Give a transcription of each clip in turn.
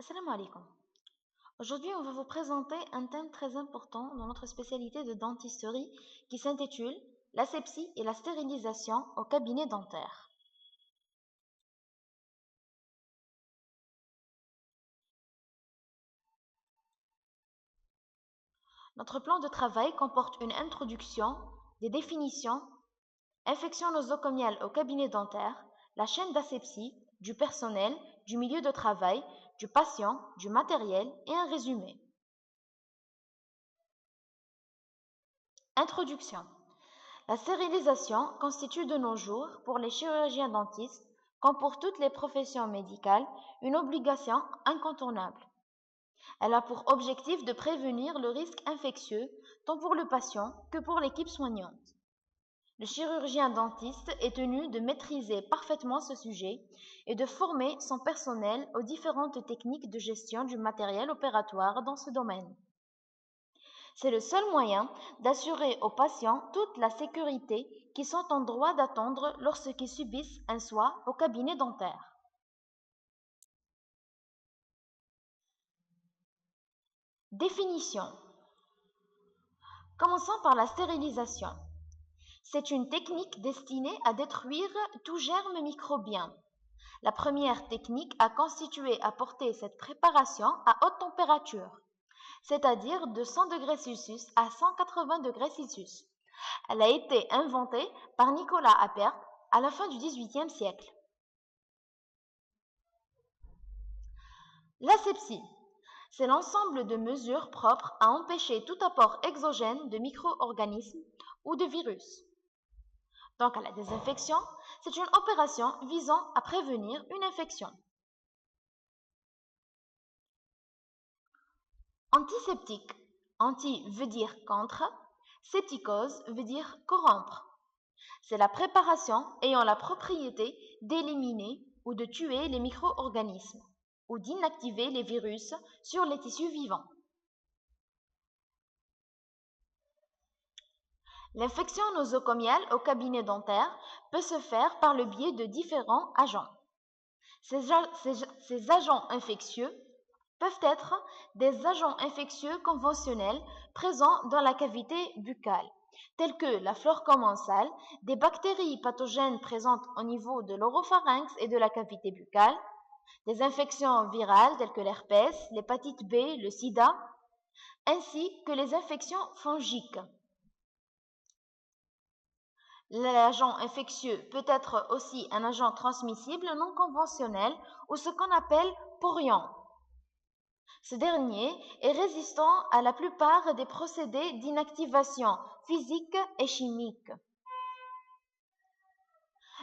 Assalamu alaikum. Aujourd'hui, on va vous présenter un thème très important dans notre spécialité de dentisterie qui s'intitule l'asepsie et la stérilisation au cabinet dentaire. Notre plan de travail comporte une introduction, des définitions, infection nosocomiale au cabinet dentaire, la chaîne d'asepsie, du personnel, du milieu de travail, du patient, du matériel et un résumé. Introduction. La stérilisation constitue de nos jours, pour les chirurgiens dentistes, comme pour toutes les professions médicales, une obligation incontournable. Elle a pour objectif de prévenir le risque infectieux, tant pour le patient que pour l'équipe soignante. Le chirurgien dentiste est tenu de maîtriser parfaitement ce sujet et de former son personnel aux différentes techniques de gestion du matériel opératoire dans ce domaine. C'est le seul moyen d'assurer aux patients toute la sécurité qu'ils sont en droit d'attendre lorsqu'ils subissent un soin au cabinet dentaire. Définition. Commençons par la stérilisation. C'est une technique destinée à détruire tout germe microbien. La première technique a constitué à porter cette préparation à haute température, c'est-à-dire de 100 degrés Celsius à 180 degrés Celsius. Elle a été inventée par Nicolas Appert à la fin du XVIIIe siècle. L'asepsie, c'est l'ensemble de mesures propres à empêcher tout apport exogène de micro-organismes ou de virus. Donc à la désinfection, c'est une opération visant à prévenir une infection. Antiseptique. Anti veut dire contre, septicose veut dire corrompre. C'est la préparation ayant la propriété d'éliminer ou de tuer les micro-organismes ou d'inactiver les virus sur les tissus vivants. L'infection nosocomiale au cabinet dentaire peut se faire par le biais de différents agents. Ces agents infectieux peuvent être des agents infectieux conventionnels présents dans la cavité buccale, tels que la flore commensale, des bactéries pathogènes présentes au niveau de l'oropharynx et de la cavité buccale, des infections virales telles que l'herpès, l'hépatite B, le sida, ainsi que les infections fongiques. L'agent infectieux peut être aussi un agent transmissible non conventionnel ou ce qu'on appelle porion. Ce dernier est résistant à la plupart des procédés d'inactivation physique et chimique.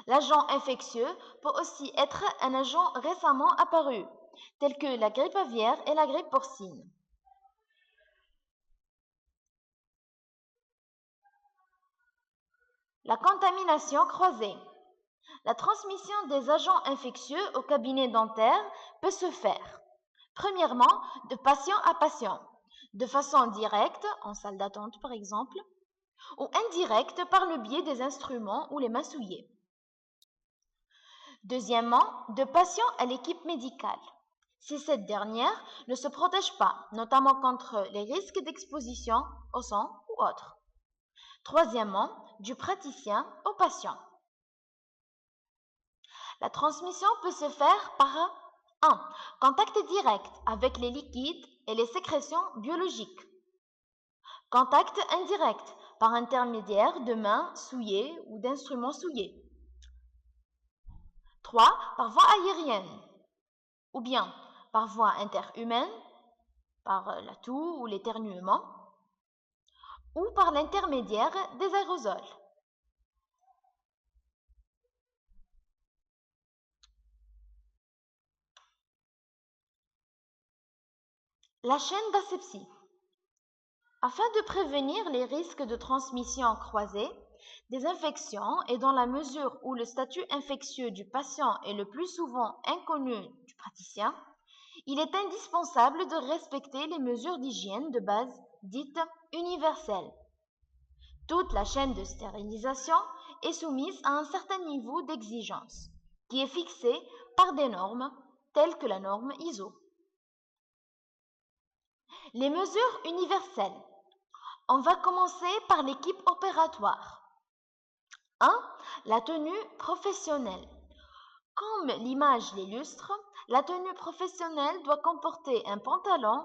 L'agent infectieux peut aussi être un agent récemment apparu, tel que la grippe aviaire et la grippe porcine. La contamination croisée. La transmission des agents infectieux au cabinet dentaire peut se faire, premièrement, de patient à patient, de façon directe, en salle d'attente par exemple, ou indirecte par le biais des instruments ou les mains souillées. Deuxièmement, de patient à l'équipe médicale, si cette dernière ne se protège pas, notamment contre les risques d'exposition au sang ou autres. Troisièmement, du praticien au patient. La transmission peut se faire par 1. Contact direct avec les liquides et les sécrétions biologiques. Contact indirect par intermédiaire de mains souillées ou d'instruments souillés. 3. Par voie aérienne ou bien par voie interhumaine, par la toux ou l'éternuement, ou par l'intermédiaire des aérosols. La chaîne d'asepsie. Afin de prévenir les risques de transmission croisée, des infections et dans la mesure où le statut infectieux du patient est le plus souvent inconnu du praticien, il est indispensable de respecter les mesures d'hygiène de base dites universelles. Toute la chaîne de stérilisation est soumise à un certain niveau d'exigence qui est fixé par des normes telles que la norme ISO. Les mesures universelles. On va commencer par l'équipe opératoire. 1. La tenue professionnelle. Comme l'image l'illustre, la tenue professionnelle doit comporter un pantalon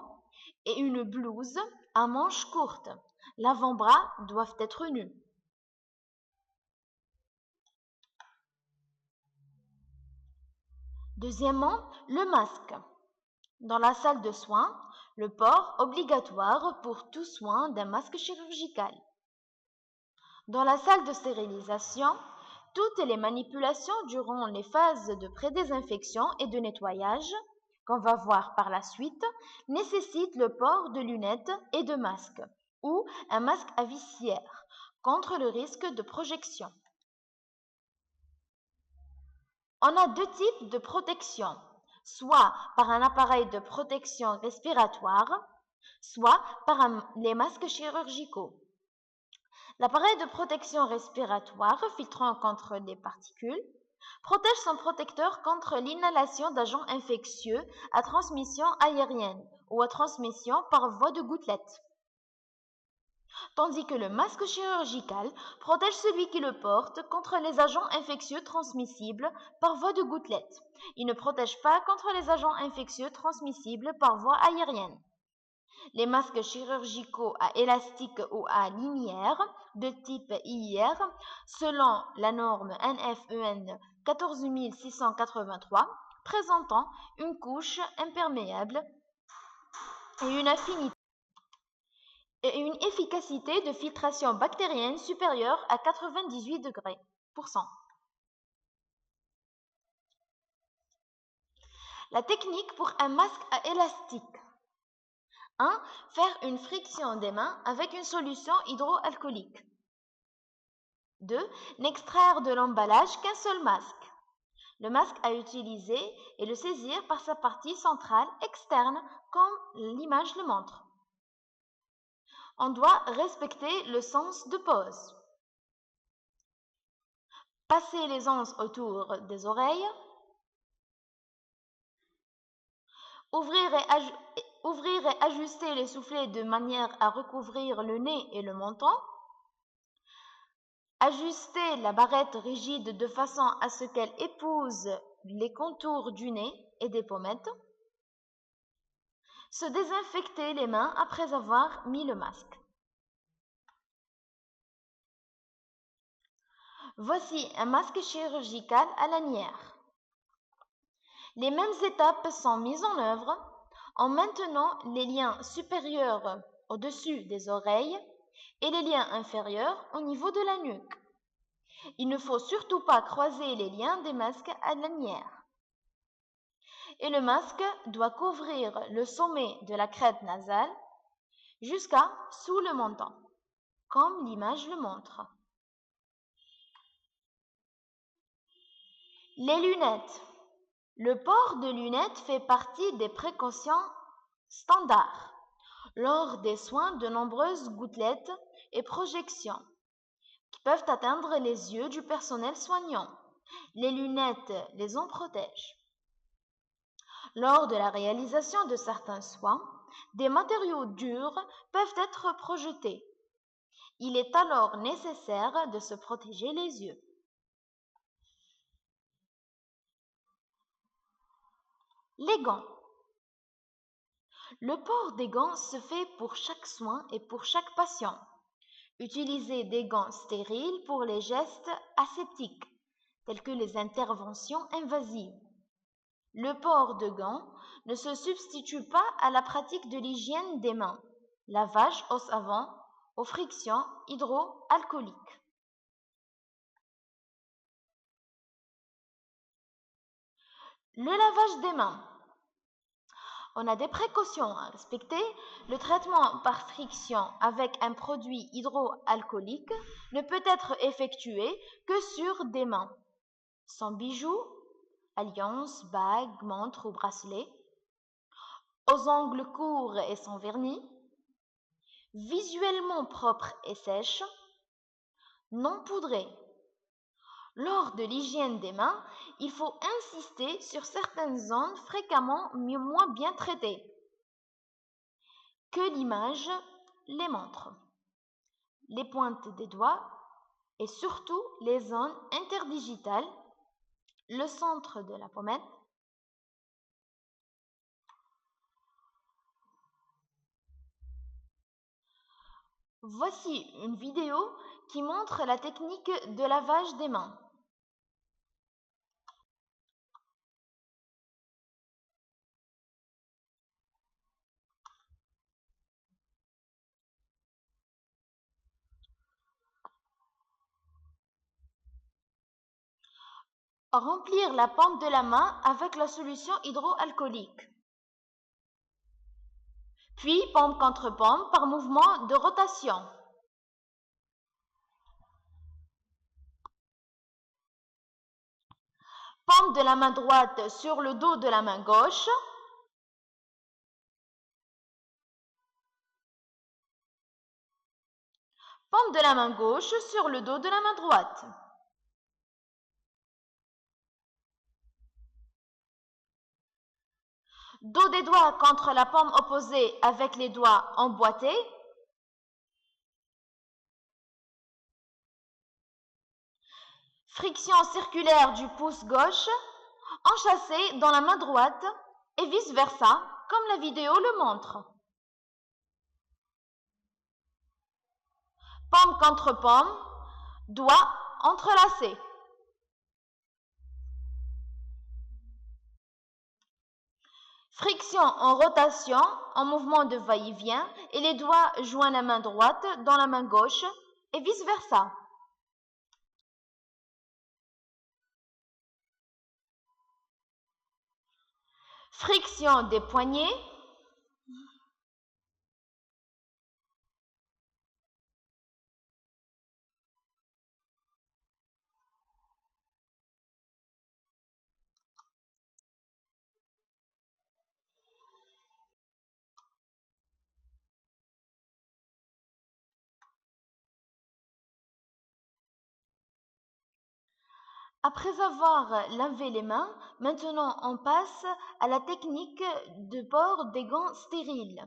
et une blouse à manches courtes. L'avant-bras doivent être nus. Deuxièmement, le masque. Dans la salle de soins, le port obligatoire pour tout soin d'un masque chirurgical. Dans la salle de stérilisation, toutes les manipulations durant les phases de pré-désinfection et de nettoyage, qu'on va voir par la suite, nécessitent le port de lunettes et de masques, ou un masque à visière, contre le risque de projection. On a deux types de protection, soit par un appareil de protection respiratoire, soit par les masques chirurgicaux. L'appareil de protection respiratoire, filtrant contre les particules, protège son protecteur contre l'inhalation d'agents infectieux à transmission aérienne ou à transmission par voie de gouttelettes. Tandis que le masque chirurgical protège celui qui le porte contre les agents infectieux transmissibles par voie de gouttelettes. Il ne protège pas contre les agents infectieux transmissibles par voie aérienne. Les masques chirurgicaux à élastique ou à linière de type IR, selon la norme NFEN 14683, présentant une couche imperméable et une efficacité de filtration bactérienne supérieure à 98 degrés. La technique pour un masque à élastique. 1. Faire une friction des mains avec une solution hydroalcoolique. 2. N'extraire de l'emballage qu'un seul masque. Le masque à utiliser et le saisir par sa partie centrale externe comme l'image le montre. On doit respecter le sens de pose. Passer les anses autour des oreilles. Ouvrir et ajuster les soufflets de manière à recouvrir le nez et le menton. Ajuster la barrette rigide de façon à ce qu'elle épouse les contours du nez et des pommettes. Se désinfecter les mains après avoir mis le masque. Voici un masque chirurgical à lanière. Les mêmes étapes sont mises en œuvre en maintenant les liens supérieurs au-dessus des oreilles et les liens inférieurs au niveau de la nuque. Il ne faut surtout pas croiser les liens des masques à lanière. Et le masque doit couvrir le sommet de la crête nasale jusqu'à sous le menton, comme l'image le montre. Les lunettes. Le port de lunettes fait partie des précautions standards lors des soins de nombreuses gouttelettes et projections qui peuvent atteindre les yeux du personnel soignant. Les lunettes les en protègent. Lors de la réalisation de certains soins, des matériaux durs peuvent être projetés. Il est alors nécessaire de se protéger les yeux. Les gants. Le port des gants se fait pour chaque soin et pour chaque patient. Utilisez des gants stériles pour les gestes aseptiques, tels que les interventions invasives. Le port de gants ne se substitue pas à la pratique de l'hygiène des mains, lavage au savon, aux frictions hydroalcooliques. Le lavage des mains. On a des précautions à respecter. Le traitement par friction avec un produit hydroalcoolique ne peut être effectué que sur des mains, sans bijoux, alliances, bagues, montres ou bracelets, aux ongles courts et sans vernis, visuellement propres et sèches, non poudrés. Lors de l'hygiène des mains, il faut insister sur certaines zones fréquemment moins bien traitées. que l'image les montre. Les pointes des doigts et surtout les zones interdigitales, le centre de la pommette, voici une vidéo qui montre la technique de lavage des mains. Remplir la paume de la main avec la solution hydroalcoolique. Puis paume contre paume par mouvement de rotation. Paume de la main droite sur le dos de la main gauche. Paume de la main gauche sur le dos de la main droite. Dos des doigts contre la paume opposée avec les doigts emboîtés. Friction circulaire du pouce gauche, enchâssé dans la main droite et vice-versa, comme la vidéo le montre. Paume contre paume, doigts entrelacés. Friction en rotation, en mouvement de va-et-vient, et les doigts joignent la main droite dans la main gauche et vice-versa. Friction des poignets. Après avoir lavé les mains, maintenant on passe à la technique de port des gants stériles.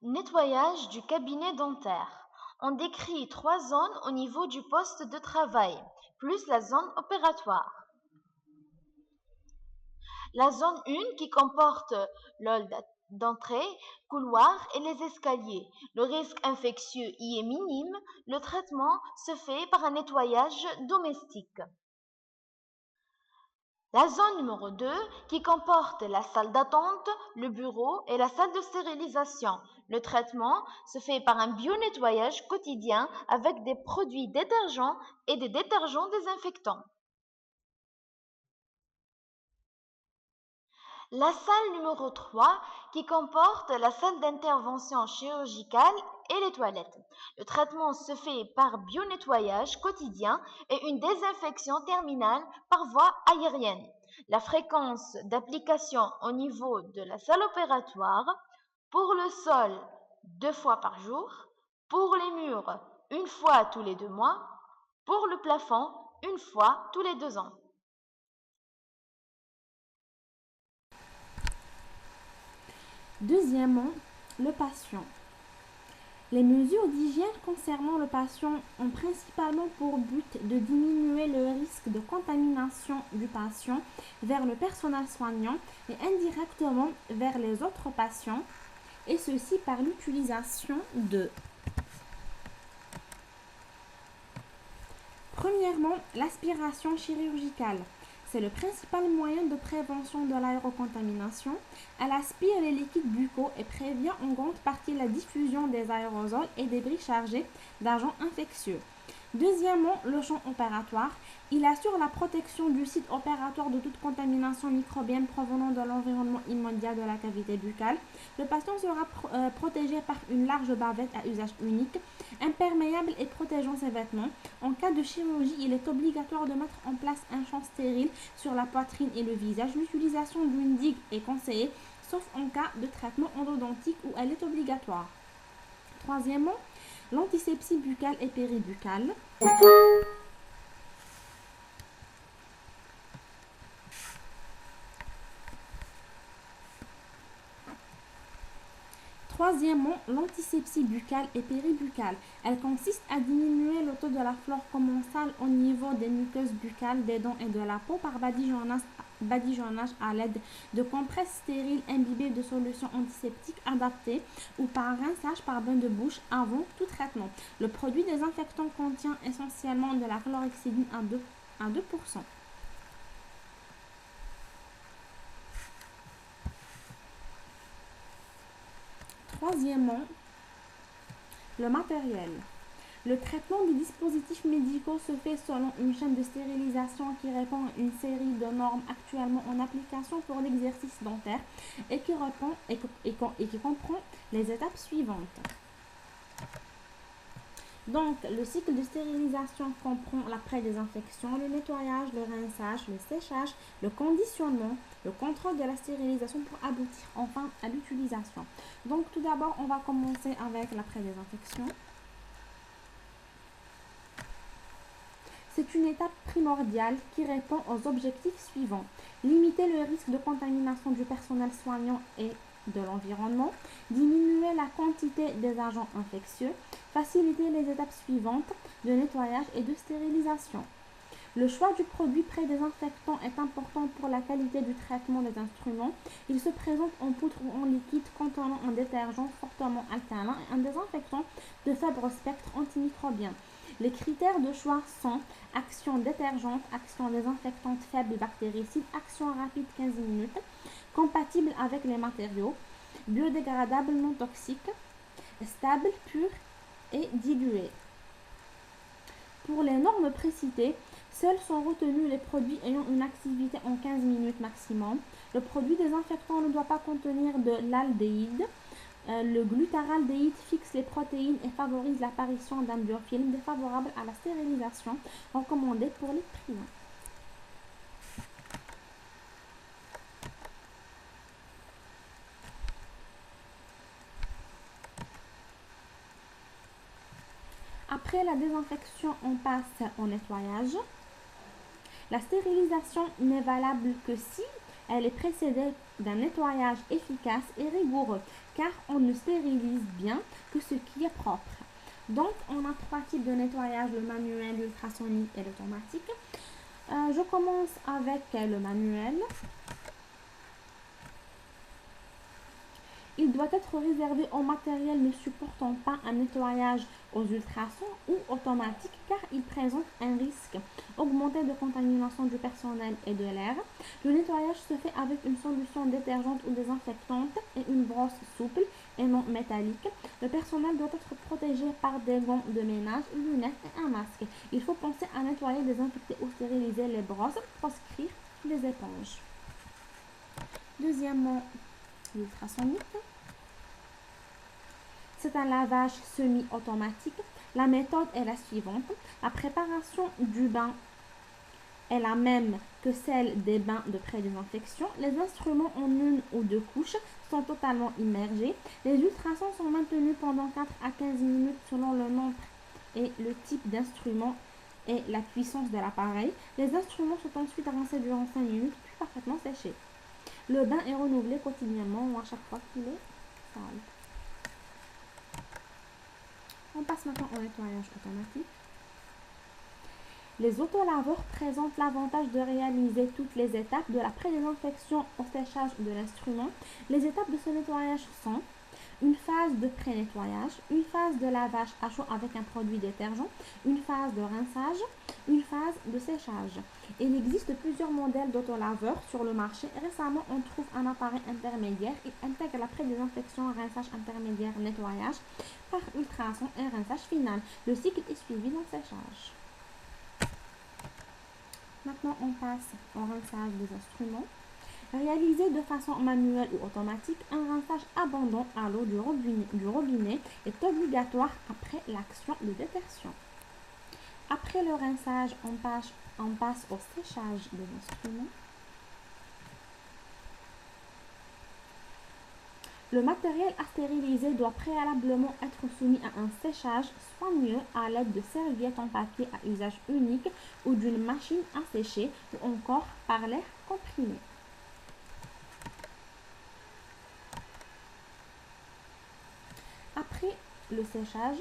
Nettoyage du cabinet dentaire. On décrit 3 zones au niveau du poste de travail, plus la zone opératoire. La zone 1 qui comporte l'hall d'entrée, couloir et les escaliers. Le risque infectieux y est minime. Le traitement se fait par un nettoyage domestique. La zone numéro 2 qui comporte la salle d'attente, le bureau et la salle de stérilisation. Le traitement se fait par un bio-nettoyage quotidien avec des produits détergents et des détergents désinfectants. La salle numéro 3 qui comporte la salle d'intervention chirurgicale et les toilettes. Le traitement se fait par bio-nettoyage quotidien et une désinfection terminale par voie aérienne. La fréquence d'application au niveau de la salle opératoire Pour le sol, 2 fois par jour. Pour les murs, 1 fois tous les 2 mois. Pour le plafond, 1 fois tous les 2 ans. Deuxièmement, le patient. Les mesures d'hygiène concernant le patient ont principalement pour but de diminuer le risque de contamination du patient vers le personnel soignant et indirectement vers les autres patients, et ceci par l'utilisation de: premièrement, l'aspiration chirurgicale. C'est le principal moyen de prévention de l'aérocontamination. Elle aspire les liquides buccaux et prévient en grande partie la diffusion des aérosols et débris chargés d'agents infectieux. Deuxièmement, le champ opératoire. Il assure la protection du site opératoire de toute contamination microbienne provenant de l'environnement immédiat de la cavité buccale. Le patient sera protégé par une large bavette à usage unique, imperméable et protégeant ses vêtements. En cas de chirurgie, il est obligatoire de mettre en place un champ stérile sur la poitrine et le visage. L'utilisation d'une digue est conseillée, sauf en cas de traitement endodontique où elle est obligatoire. Troisièmement, l'antisepsie buccale et péribuccale. Troisièmement, l'antisepsie buccale et péribuccale. Elle consiste à diminuer le taux de la flore commensale au niveau des muqueuses buccales, des dents et de la peau par badigeonnage à l'aide de compresses stériles imbibées de solutions antiseptiques adaptées ou par rinçage par bain de bouche avant tout traitement. Le produit désinfectant contient essentiellement de la chlorhexidine à 2%. Troisièmement, le matériel. Le traitement des dispositifs médicaux se fait selon une chaîne de stérilisation qui répond à une série de normes actuellement en application pour l'exercice dentaire et qui comprend les étapes suivantes. Donc, le cycle de stérilisation comprend la pré-désinfection, le nettoyage, le rinçage, le séchage, le conditionnement, le contrôle de la stérilisation pour aboutir enfin à l'utilisation. Donc, tout d'abord, on va commencer avec la pré-désinfection. C'est une étape primordiale qui répond aux objectifs suivants: limiter le risque de contamination du personnel soignant et de l'environnement, diminuer la quantité des agents infectieux, faciliter les étapes suivantes de nettoyage et de stérilisation. Le choix du produit pré-désinfectant est important pour la qualité du traitement des instruments. Il se présente en poudre ou en liquide contenant un détergent fortement alcalin et un désinfectant de faible spectre antimicrobien. Les critères de choix sont action détergente, action désinfectante faible bactéricide, action rapide 15 minutes, compatible avec les matériaux, biodégradable non toxique, stable, pur et dilué. Pour les normes précitées, seuls sont retenus les produits ayant une activité en 15 minutes maximum. Le produit désinfectant ne doit pas contenir de l'aldéhyde. Le glutaraldéhyde fixe les protéines et favorise l'apparition d'un biofilm défavorable à la stérilisation, recommandé pour les prions. Après la désinfection, on passe au nettoyage. La stérilisation n'est valable que si elle est précédée d'un nettoyage efficace et rigoureux, car on ne stérilise bien que ce qui est propre. Donc, on a 3 types de nettoyage: le manuel, l'ultrasonique et l'automatique. Je commence avec le manuel. Il doit être réservé au matériel ne supportant pas un nettoyage aux ultrasons ou automatique, car il présente un risque augmenté de contamination du personnel et de l'air. Le nettoyage se fait avec une solution détergente ou désinfectante et une brosse souple et non métallique. Le personnel doit être protégé par des gants de ménage, lunettes et un masque. Il faut penser à nettoyer, désinfecter ou stériliser les brosses, proscrire les éponges. Deuxièmement, l'ultrasonique. C'est un lavage semi-automatique. La méthode est la suivante: la préparation du bain est la même que celle des bains de pré-désinfection. Les instruments en une ou deux couches sont totalement immergés. Les ultrasons sont maintenus pendant 4 à 15 minutes selon le nombre et le type d'instrument et la puissance de l'appareil. Les instruments sont ensuite rincés durant 5 minutes puis parfaitement séchés. Le bain est renouvelé quotidiennement ou à chaque fois qu'il est sale. On passe maintenant au nettoyage automatique. Les autolaveurs présentent l'avantage de réaliser toutes les étapes de la pré-désinfection au séchage de l'instrument. Les étapes de ce nettoyage sont une phase de pré-nettoyage, une phase de lavage à chaud avec un produit détergent, une phase de rinçage, une phase de séchage. Il existe plusieurs modèles d'autolaveurs sur le marché. Récemment, on trouve un appareil intermédiaire. Il intègre la pré-désinfection, rinçage intermédiaire, nettoyage par ultrason et rinçage final. Le cycle est suivi dans le séchage. Maintenant, on passe au rinçage des instruments. Réalisé de façon manuelle ou automatique, un rinçage abondant à l'eau du robinet est obligatoire après l'action de détersion. Après le rinçage, on passe au séchage des instruments. Le matériel à stériliser doit préalablement être soumis à un séchage soigneux à l'aide de serviettes en papier à usage unique ou d'une machine à sécher ou encore par l'air comprimé. Après le séchage,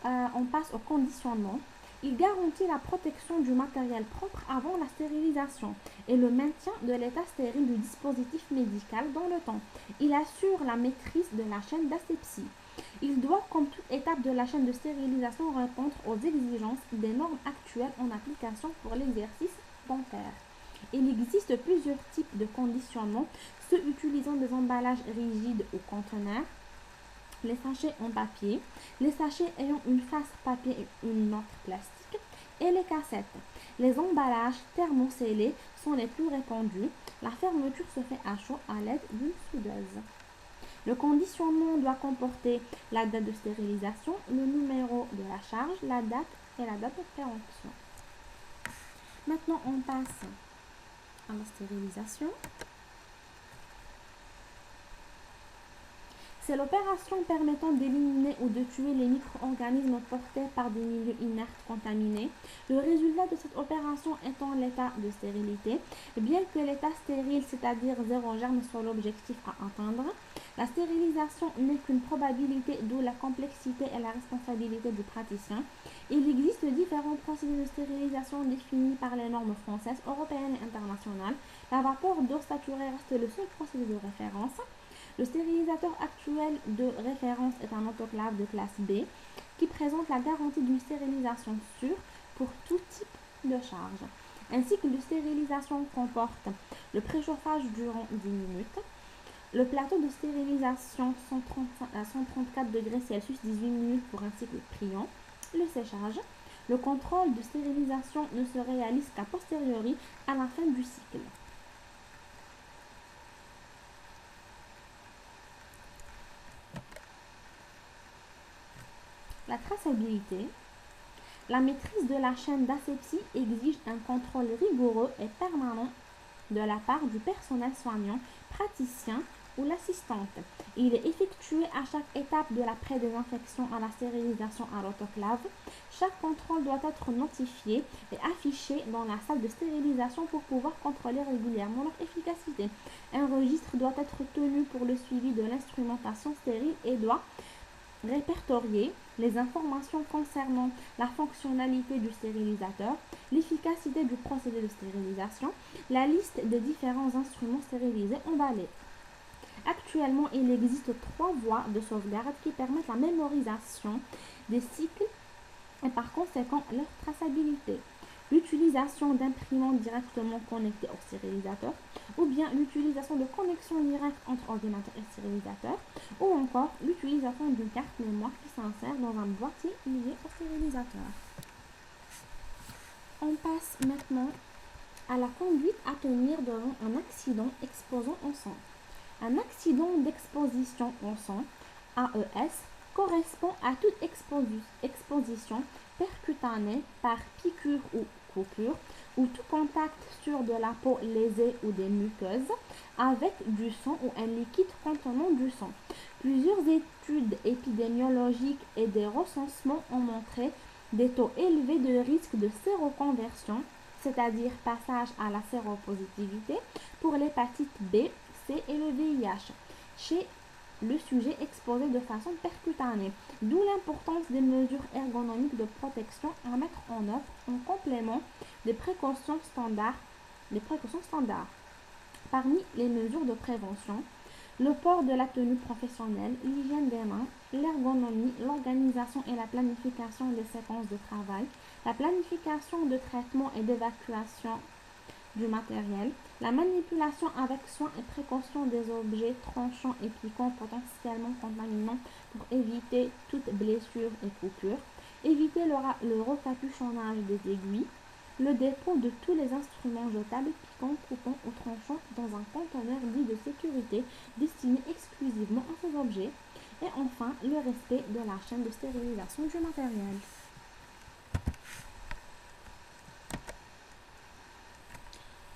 on passe au conditionnement. Il garantit la protection du matériel propre avant la stérilisation et le maintien de l'état stérile du dispositif médical dans le temps. Il assure la maîtrise de la chaîne d'asepsie. Il doit, comme toute étape de la chaîne de stérilisation, répondre aux exigences des normes actuelles en application pour l'exercice dentaire. Il existe plusieurs types de conditionnement, ceux utilisant des emballages rigides ou conteneurs, les sachets en papier, les sachets ayant une face papier et une autre plastique, et les cassettes. Les emballages thermoscellés sont les plus répandus. La fermeture se fait à chaud à l'aide d'une soudeuse. Le conditionnement doit comporter la date de stérilisation, le numéro de la charge, la date et la date de péremption. Maintenant, on passe à la stérilisation. C'est l'opération permettant d'éliminer ou de tuer les micro-organismes portés par des milieux inertes contaminés. Le résultat de cette opération étant l'état de stérilité. Bien que l'état stérile, c'est-à-dire zéro germe, soit l'objectif à atteindre, la stérilisation n'est qu'une probabilité, d'où la complexité et la responsabilité du praticien. Il existe différents procédés de stérilisation définis par les normes françaises, européennes et internationales. La vapeur d'eau saturée reste le seul procédé de référence. Le stérilisateur actuel de référence est un autoclave de classe B qui présente la garantie d'une stérilisation sûre pour tout type de charge. Un cycle de stérilisation comporte le préchauffage durant 10 minutes, le plateau de stérilisation 134 degrés Celsius 18 minutes pour un cycle priant, le séchage. Le contrôle de stérilisation ne se réalise qu'à posteriori à la fin du cycle. La traçabilité. La maîtrise de la chaîne d'asepsie exige un contrôle rigoureux et permanent de la part du personnel soignant, praticien ou l'assistante. Il est effectué à chaque étape de la pré-désinfection à la stérilisation à l'autoclave. Chaque contrôle doit être notifié et affiché dans la salle de stérilisation pour pouvoir contrôler régulièrement leur efficacité. Un registre doit être tenu pour le suivi de l'instrumentation stérile et doit répertorier les informations concernant la fonctionnalité du stérilisateur, l'efficacité du procédé de stérilisation, la liste des différents instruments stérilisés emballés. Actuellement, il existe 3 voies de sauvegarde qui permettent la mémorisation des cycles et par conséquent leur traçabilité. L'utilisation d'imprimantes directement connectées au stérilisateur, ou bien l'utilisation de connexions directes entre ordinateur et stérilisateur, ou encore l'utilisation d'une carte mémoire qui s'insère dans un boîtier lié au stérilisateur. On passe maintenant à la conduite à tenir devant un accident exposant au sang. Un accident d'exposition au sang, AES, correspond à toute exposition percutanée par piqûre ou coupure ou tout contact sur de la peau lésée ou des muqueuses avec du sang ou un liquide contenant du sang. Plusieurs études épidémiologiques et des recensements ont montré des taux élevés de risque de séroconversion, c'est-à-dire passage à la séropositivité, pour l'hépatite B, C et le VIH, chez le sujet exposé de façon percutanée, d'où l'importance des mesures ergonomiques de protection à mettre en œuvre en complément des précautions standards. Parmi les mesures de prévention, le port de la tenue professionnelle, l'hygiène des mains, l'ergonomie, l'organisation et la planification des séquences de travail, la planification de traitement et d'évacuation du matériel, la manipulation avec soin et précaution des objets tranchants et piquants potentiellement contaminants pour éviter toute blessure et coupure, éviter le recapuchonnage des aiguilles, le dépôt de tous les instruments jetables, piquants, coupants ou tranchants dans un conteneur dit de sécurité destiné exclusivement à ces objets, et enfin le respect de la chaîne de stérilisation du matériel.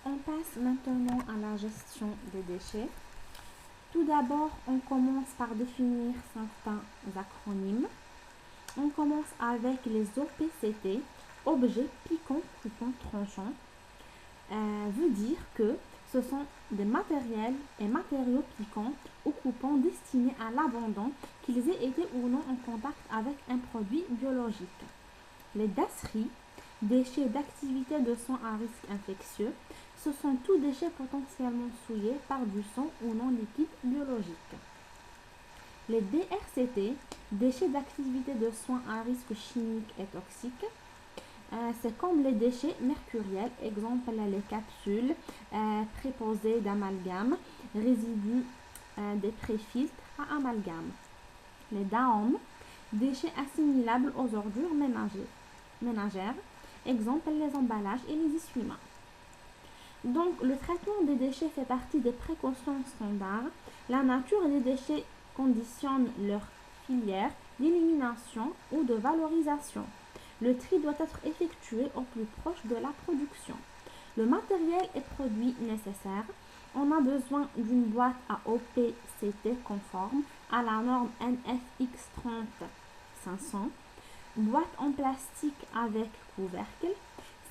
On passe maintenant à la gestion des déchets. Tout d'abord, on commence par définir certains acronymes. On commence avec les OPCT, objets piquants, coupants, tranchants. Veut dire que ce sont des matériels et matériaux piquants ou coupants destinés à l'abandon, qu'ils aient été ou non en contact avec un produit biologique. Les DASRI, déchets d'activité de soins à risque infectieux, ce sont tous déchets potentiellement souillés par du sang ou non liquide biologique. Les DRCT, déchets d'activité de soins à risque chimique et toxique, c'est comme les déchets mercuriels, exemple les capsules préposées d'amalgame, résidus des préfiltres à amalgame. Les DAOM, déchets assimilables aux ordures ménagères, exemple les emballages et les essuie-mains. Donc, le traitement des déchets fait partie des précautions standards. La nature des déchets conditionne leur filière d'élimination ou de valorisation. Le tri doit être effectué au plus proche de la production. Le matériel et produits nécessaires. On a besoin d'une boîte à OPCT conforme à la norme NFX 30500, boîte en plastique avec couvercle,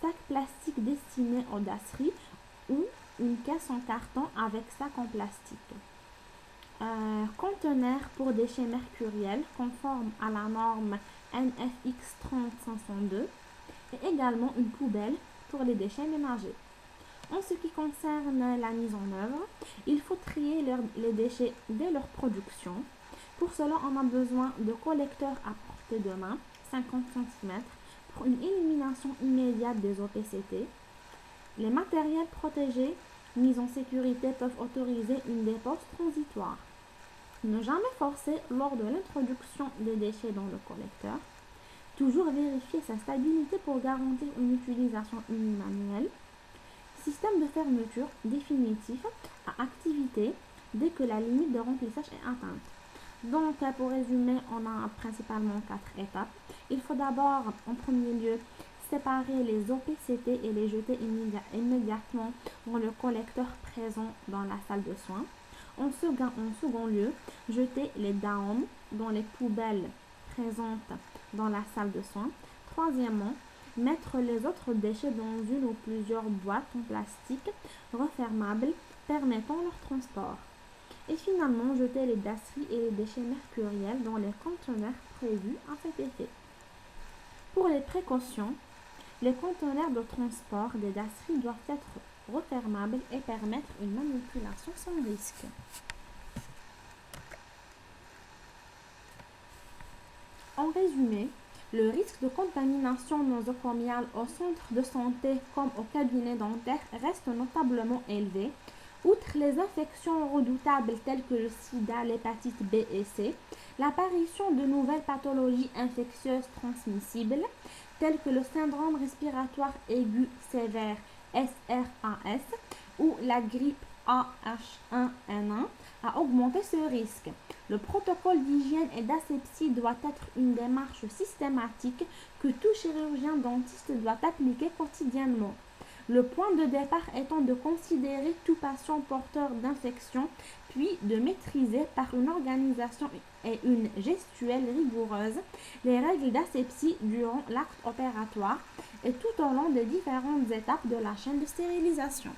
sac plastique destiné aux dasseries ou une caisse en carton avec sac en plastique. Conteneur pour déchets mercuriels conforme à la norme NFX 30502 et également une poubelle pour les déchets ménagers. En ce qui concerne la mise en œuvre, il faut trier les déchets dès leur production. Pour cela, on a besoin de collecteurs à portée de main, 50 cm, pour une élimination immédiate des OPCT. Les matériels protégés mis en sécurité peuvent autoriser une dépose transitoire. Ne jamais forcer lors de l'introduction des déchets dans le collecteur. Toujours vérifier sa stabilité pour garantir une utilisation unimanuelle. Système de fermeture définitif à activité dès que la limite de remplissage est atteinte. Donc, pour résumer, on a principalement 4 étapes. Il faut d'abord, en premier lieu, séparer les OPCT et les jeter immédiatement dans le collecteur présent dans la salle de soins. En second lieu, jeter les DAOM dans les poubelles présentes dans la salle de soins. Troisièmement, mettre les autres déchets dans une ou plusieurs boîtes en plastique refermables permettant leur transport. Et finalement, jeter les dasseries et les déchets mercuriels dans les conteneurs prévus à cet effet. Pour les précautions, les conteneurs de transport des dasseries doivent être refermables et permettre une manipulation sans risque. En résumé, le risque de contamination nosocomiale au centre de santé comme au cabinet dentaire reste notablement élevé. Outre les infections redoutables telles que le sida, l'hépatite B et C, l'apparition de nouvelles pathologies infectieuses transmissibles telles que le syndrome respiratoire aigu sévère SRAS ou la grippe AH1N1 a augmenté ce risque. Le protocole d'hygiène et d'asepsie doit être une démarche systématique que tout chirurgien dentiste doit appliquer quotidiennement. Le point de départ étant de considérer tout patient porteur d'infection, puis de maîtriser par une organisation et une gestuelle rigoureuse les règles d'asepsie durant l'acte opératoire et tout au long des différentes étapes de la chaîne de stérilisation.